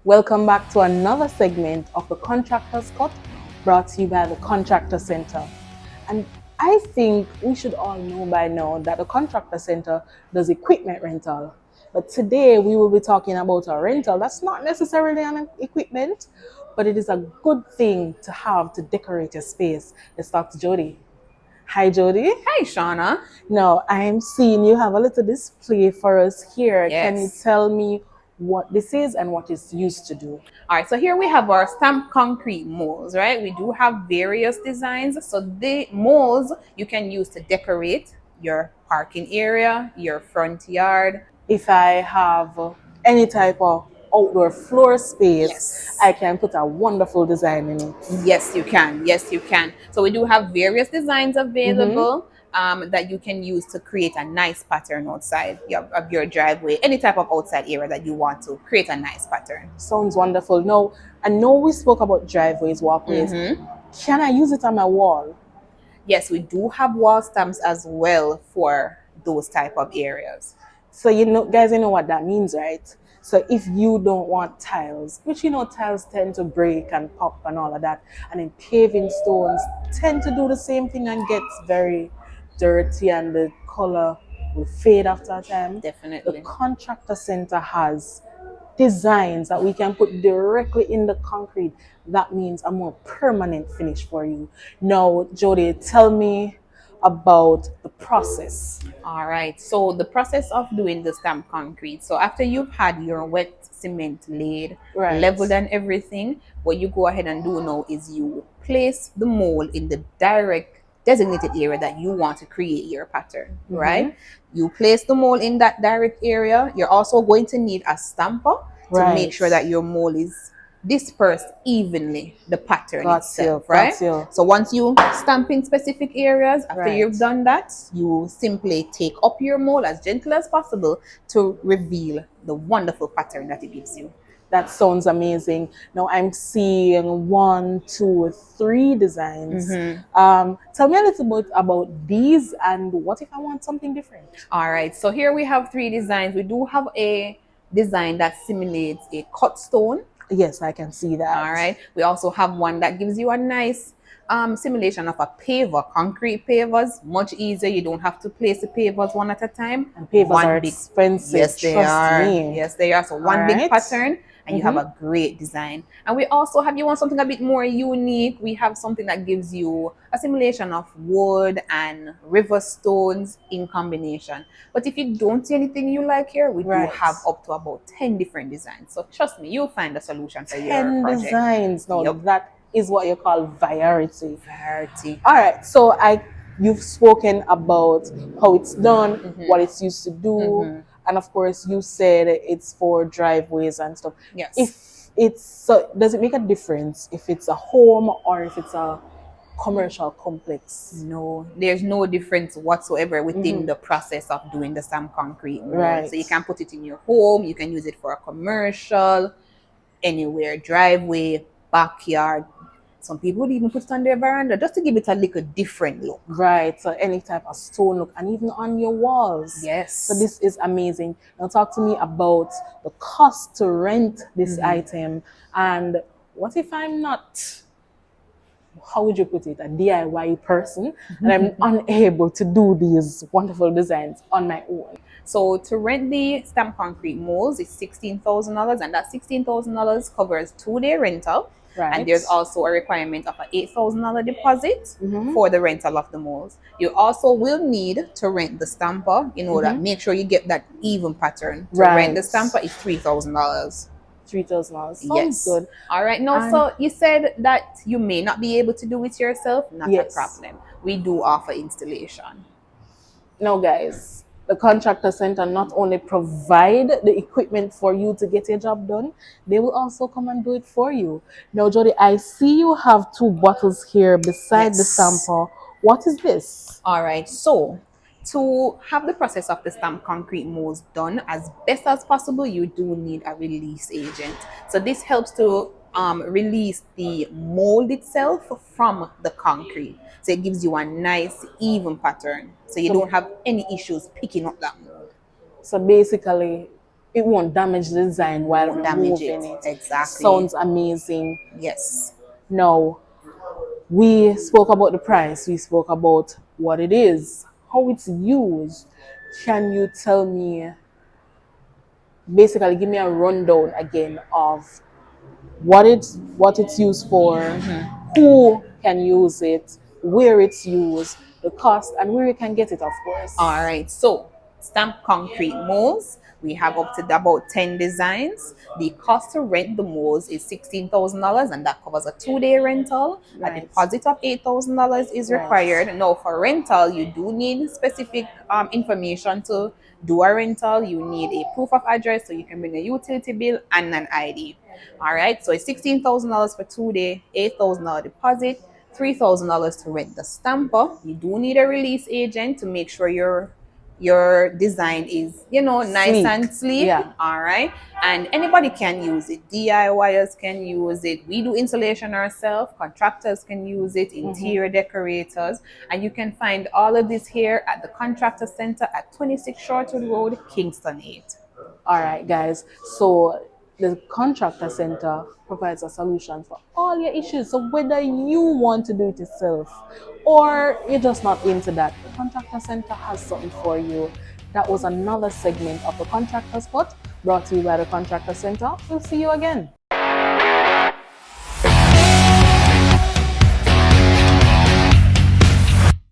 Welcome back to another segment of the Contractor's Cut, brought to you by the Contractor Center. And I think we should all know by now that the Contractor Center does equipment rental. But today we will be talking about a rental that's not necessarily an equipment, but it is a good thing to have to decorate your space. Let's talk to Jody. Hi, Jody. Hi, Shauna. Now, I'm seeing you have a little display for us here. Can you Yes. tell me what this is and what it's used to do? All right, so here we have our stamped concrete molds, right? We do have various designs. So the molds you can use to decorate your parking area, your front yard. If I have any type of outdoor floor space, Yes. I can put a wonderful design in it. Yes, you can. Yes, you can. So we do have various designs available that you can use to create a nice pattern outside of your driveway, any type of outside area that you want to create a nice pattern. Sounds wonderful. Now, I know we spoke about driveways, walkways. Can I use it on my wall? Yes, we do have wall stamps as well for those type of areas. So guys, you know what that means, right? So if you don't want tiles, which tiles tend to break and pop and all of that, and then paving stones tend to do the same thing and gets very dirty and the color will fade after a time. Definitely. The Contractor Center has designs that we can put directly in the concrete. That means a more permanent finish for you. Now, Jody, tell me about the process. All right. So the process of doing the stamped concrete. So after you've had your wet cement laid, Right. leveled and everything, what you go ahead and do now is you place the mold in the direct designated area that you want to create your pattern, right? You place the mold in that direct area. You're also going to need a stamper to Right. make sure that your mold is dispersed evenly, the pattern Got itself, you, right? got you. So once you stamp in specific areas, after Right. you've done that, you simply take up your mold as gentle as possible to reveal the wonderful pattern that it gives you. That sounds amazing. Now I'm seeing 1, 2, 3 designs. Tell me a little bit about these and what if I want something different? All right, so here we have 3 designs. We do have a design that simulates a cut stone. Yes, I can see that. All right, we also have one that gives you a nice simulation of a paver, concrete pavers, much easier. You don't have to place the pavers one at a time. And pavers One are big- expensive. Yes, they trust are. me. Yes, they are. So one big Alright. pattern, and you have a great design. And we also have, you want something a bit more unique, we have something that gives you a simulation of wood and river stones in combination. But if you don't see anything you like here, we Right. do have up to about 10 different designs. So trust me, you'll find a solution for your 10 project. designs. Now Yep. that is what you call variety. Variety. All right, so you've spoken about how it's done, what it's used to do, and of course you said it's for driveways and stuff. Yes. If it's so, does it make a difference if it's a home or if it's a commercial complex? No, there's no difference whatsoever within the process of doing the stamp concrete mold. Right. So you can put it in your home, you can use it for a commercial, anywhere, driveway, backyard. Some people would even put it on their veranda just to give it a little different look. Right, so any type of stone look, and even on your walls. Yes. So this is amazing. Now talk to me about the cost to rent this item, and what if I'm not, how would you put it, a DIY person, and I'm unable to do these wonderful designs on my own? So to rent the stamp concrete molds is $16,000, and that $16,000 covers 2-day rental. Right. And there's also a requirement of an $8,000 deposit for the rental of the molds. You also will need to rent the stamper in order to make sure you get that even pattern. To Right. rent the stamper is $3,000. $3,000 sounds Yes. good. All right. Now, so you said that you may not be able to do it yourself. Not Yes. a problem. We do offer installation. Now, guys, the Contractor Center not only provide the equipment for you to get your job done, they will also come and do it for you. Now, Jody, I see you have 2 bottles here beside the Yes. sample. What is this? All right. So to have the process of the stamp concrete molds done as best as possible, you do need a release agent. So this helps to release the mold itself from the concrete. So it gives you a nice even pattern. So you don't have any issues picking up that mold. So basically, it won't damage the design while Won't damage removing it. it. Exactly. Sounds amazing. Yes. Now, we spoke about the price, we spoke about what it is, how it's used. Can you tell me, basically, give me a rundown again of what it's used for, who can use it, where it's used, the cost, and where you can get it, of course. All right, so stamp concrete molds. We have up to about 10 designs. The cost to rent the molds is $16,000, and that covers a 2-day rental. A Right. deposit of $8,000 is Right. required. Now, for rental, you do need specific information to do a rental. You need a proof of address, so you can bring a utility bill and an ID. All right, so it's $16,000 for 2 day, $8,000 deposit, $3,000 to rent the stamper. You do need a release agent to make sure your design is, nice Sleek. and sleek. Yeah. All right, and anybody can use it. DIYers can use it. We do installation ourselves. Contractors can use it. Interior decorators, and you can find all of this here at the Contractor Center at 26 Shortwood Road, Kingston 8. All right, guys. So the contractor center provides a solution for all your issues. So whether you want to do it yourself or you're just not into that, the contractor center has something for you. That was another segment of the Contractor Spot brought to you by the Contractor Center. We'll see you again.